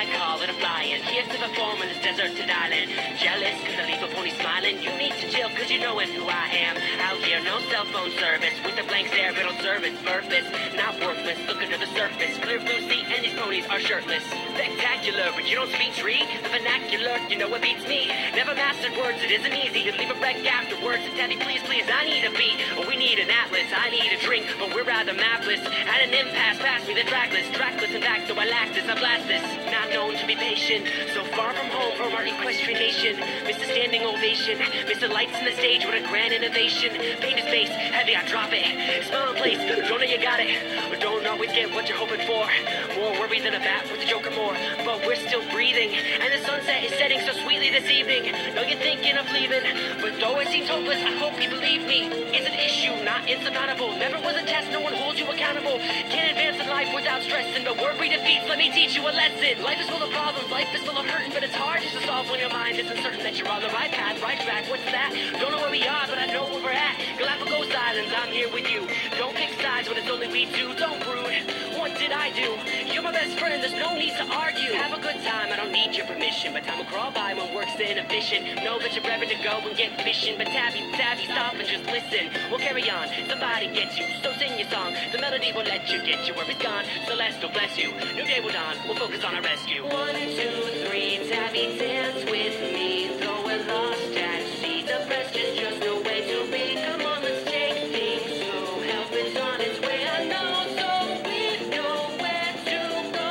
I call it a flying. Here's to perform in this deserted island. Jealous cause I leave a pony smiling. You need to chill cause you know it's who I am. Out here, no cell phone service. With a blank stare, it'll serve its purpose. Not worthless, look under the surface. Clear blue sea and these ponies are shirtless. Spectacular, but you don't speak tree. The vernacular, you know what beats me. Never mastered words, it isn't easy to leave a wreck afterwards. And Tabby, please, please, I need a beat. We need an atlas, I need a drink, but we're rather mapless. At an impasse, pass me the trackless in fact, so I lack this, I blast this. Not known to be patient, so far from home from our equestrian nation. Miss a standing ovation, miss the lights in the stage with a grand innovation. Pain is base, heavy, I drop it. Smile in place, don't know you got it. Or don't always get what you're hoping for. More worry than a bat with the Joker more. But we're still breathing, and the sunset is setting so sweetly this evening. Know you're thinking of leaving, but though it seems hopeless, I hope you believe me. It's an issue, not insurmountable. Never was a test, no one holds you accountable. Can't advance in life without stressing, but worry defeats, let me teach you a lesson. Life is full of problems, life is full of hurting, but it's hard just to solve when your mind isn't certain that you're on the right path, right track. What's that? Don't know where we are, but I know where we're at. Galapagos Islands, I'm here with you. Don't pick sides when it's only we two. Don't brood. What did I do? You're my best friend, there's no need to argue. Have a good time, I don't need your permission, but time will crawl by when work's inefficient. Know that you're ready to go and get fishing, but Tabby, stop and just listen. We'll carry on, somebody gets you, so sing your song. The melody will let you get you where it's gone. Celeste will bless you, new day will dawn, we'll focus on our rescue. 1, 2, 3, Tabby, dance with me. Though we're lost at sea, the rest is just no way to be. Come on, let's take things slow. Help is on its way, I know, so we know where to go.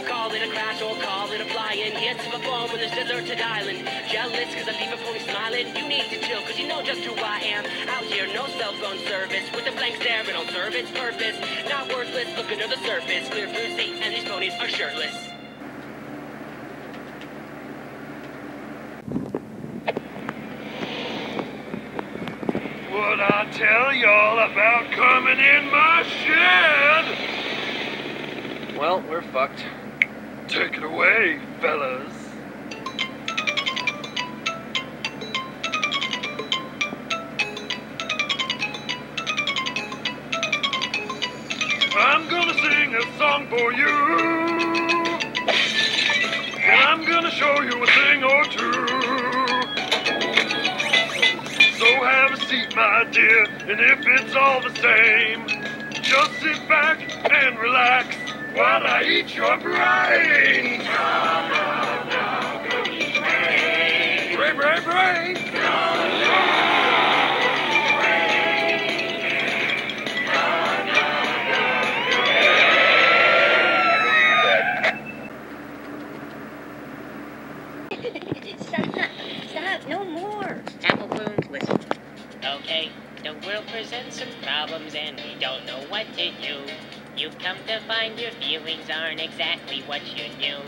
Call it a crash or call it a flying. Here to perform on this deserted island. Jealous cause I leave a pony smiling. You need to chill cause you know just who I am. Out here, no cell phone service. With a blank stare, it'll serve its purpose. Not worthless, look under the surface. Clear blue sea and these ponies are shirtless. What I tell y'all about coming in my shed? Well, we're fucked. Take it away, fellas. I'm gonna sing a song for you, and I'm gonna show you a thing or two. So have a seat, my dear, and if it's all the same, just sit back and relax while I eat your brains. Brain. Stop, no more. Apple Blooms, listen. Okay, the world presents some problems and we don't know what to do. You've come to find your feelings aren't exactly what you knew.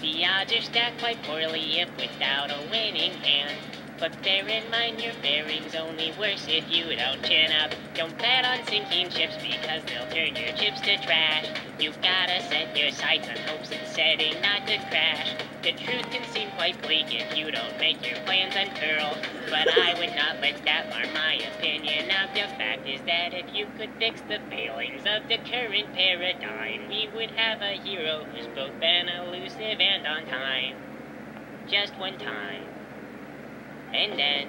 The odds are stacked quite poorly if without a winning hand. But bear in mind your bearing's only worse if you don't chin up. Don't bet on sinking ships because they'll turn your chips to trash. You've gotta set your sights on hopes and setting not to crash. The truth can seem quite bleak if you don't make your plans uncurl. But I would not let that mar my opinion of the fact is that if you could fix the failings of the current paradigm, we would have a hero who's both been elusive and on time. Just one time. And then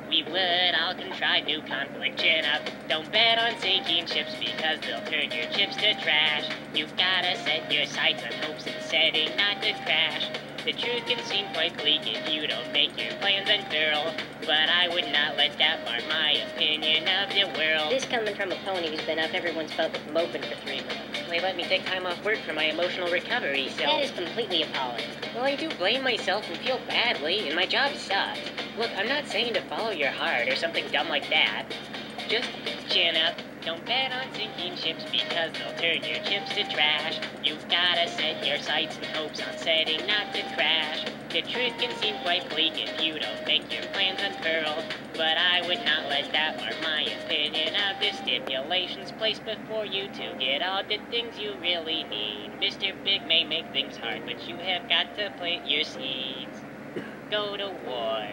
we would all contrive new conflict. Chin up, don't bet on sinking ships because they'll turn your chips to trash. You've gotta set your sights on hopes and setting not to crash. The truth can seem quite bleak if you don't make your plans unfurl, but I would not let that mar my opinion of the world. This coming from a pony who's been up everyone's butt with moping for 3 months. They let me take time off work for my emotional recovery, so... That is completely appalling. Well, I do blame myself and feel badly, and my job sucks. Look, I'm not saying to follow your heart or something dumb like that. Just chin up. Don't bet on sinking ships because they'll turn your chips to trash. You've gotta set your sights and hopes on setting not to crash. The truth can seem quite bleak if you don't make your plans unfurl, but I would not let that mar my opinion of the stipulations placed before you to get all the things you really need. Mr. Big may make things hard, but you have got to plant your seeds. Go to war.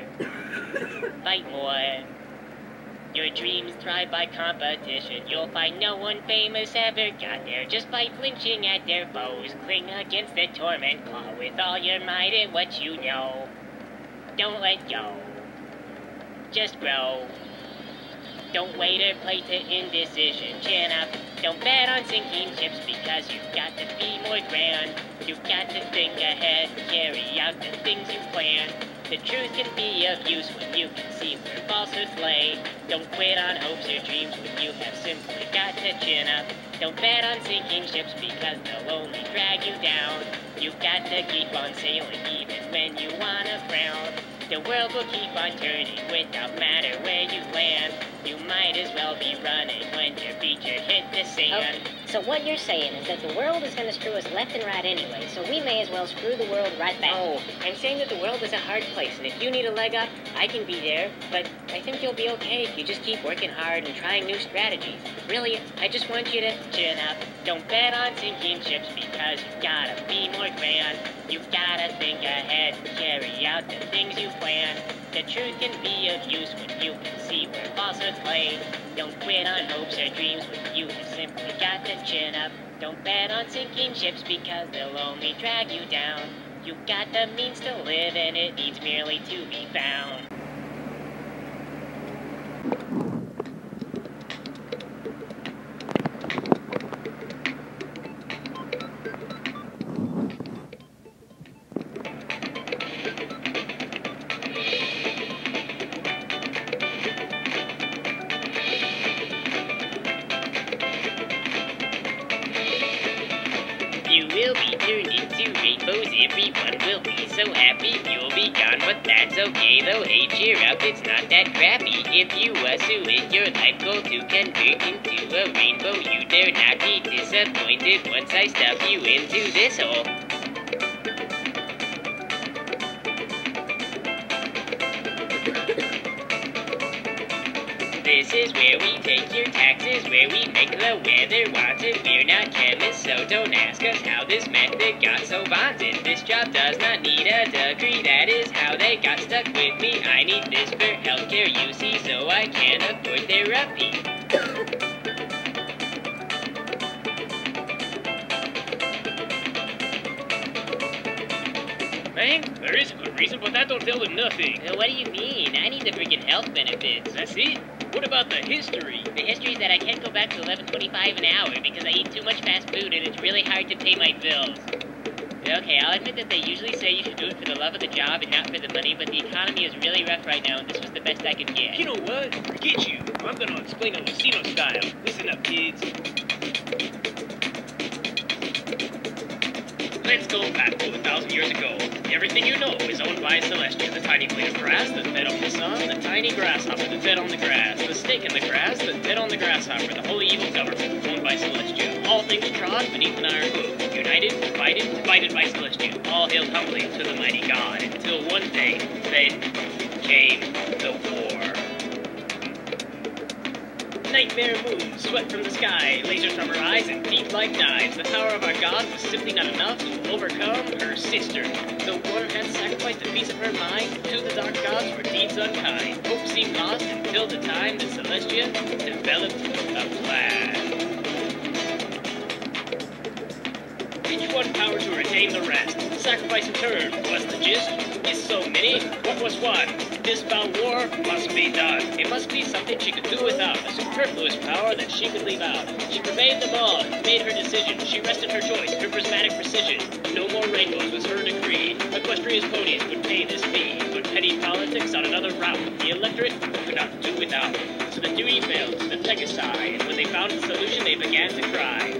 Fight more. Your dreams thrive by competition. You'll find no one famous ever got there just by flinching at their foes. Cling against the torment claw with all your might and what you know. Don't let go. Just grow. Don't wait or play to indecision. Chin up. Don't bet on sinking ships because you've got to be more grand. You've got to think ahead, carry out the things you plan. The truth can be of use when you can see where falsehoods lay. Don't quit on hopes or dreams when you have simply got to chin up. Don't bet on sinking ships because they'll only drag you down. You've got to keep on sailing even when you wanna frown. The world will keep on turning without matter where you land. You might as well be running when your feet hit the sand. So what you're saying is that the world is going to screw us left and right anyway, so we may as well screw the world right back. No, I'm saying that the world is a hard place, and if you need a leg up, I can be there, but I think you'll be okay if you just keep working hard and trying new strategies. Really, I just want you to chin up. Don't bet on sinking ships because you've gotta be more grand. You've gotta think ahead and carry out the things you plan. The truth can be of use when you can see where falsehoods lay. Don't quit on hopes or dreams when you have simply got to chin up. Don't bet on sinking ships because they'll only drag you down. You've got the means to live and it needs merely to be found. Will be turned into rainbows, everyone will be so happy. You'll be gone, but that's okay though. Hey, cheer up, it's not that crappy. If you assume it your life goal to convert into a rainbow, you dare not be disappointed once I stuff you into this hole. This is where we take your taxes, where we make the weather wanted. We're not chemists, so don't ask us how this method got so bonded. This job does not need a degree, that is how they got stuck with me. I need this for healthcare, you see, so I can afford therapy. Hank, there is a good reason, but that don't tell them nothing. What do you mean? I need the freaking health benefits. That's it? What about the history? The history is that I can't go back to $11.25 an hour because I eat too much fast food and it's really hard to pay my bills. Okay, I'll admit that they usually say you should do it for the love of the job and not for the money, but the economy is really rough right now and this was the best I could get. You know what? Forget you. I'm gonna explain it Lucino style. Listen up, kids. Let's go back to 1,000 years ago. Everything you know is owned by Celestia. The tiny blade of grass that fed on the sun, the tiny grasshopper that fed on the grass, the snake in the grass that fed on the grasshopper, the whole evil government owned by Celestia. All things trod beneath an iron hoof, united, divided by Celestia. All hailed humbly to the mighty God, until one day, then came the war. Nightmare moons swept from the sky, lasers from her eyes and feet like knives. The power of our God was simply not enough to overcome her sister. The one had sacrificed a piece of her mind to the dark gods for deeds unkind. Hope seemed lost until the time that Celestia developed a plan. Each one power to retain the rest. Sacrifice in turn was the gist. Is so many, what was one? This foul war must be done. It must be something she could do without, a superfluous power that she could leave out. She pervaded them all, made her decision. She rested her choice, her prismatic precision. No more rainbows was her decree. Equestria's ponies would pay this fee. But petty politics on another route, the electorate could not do without. So the duty failed to the Pegasi, and when they found a solution, they began to cry.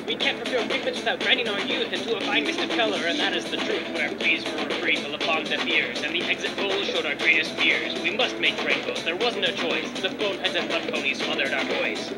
We can't procure pigments without grinding our youth into a fine mist of color, and that is the truth. Where pleas for free fell upon deaf ears, and the exit goal showed our greatest fears. We must make rainbows, there wasn't a choice. The boneheads and blood ponies smothered our voice.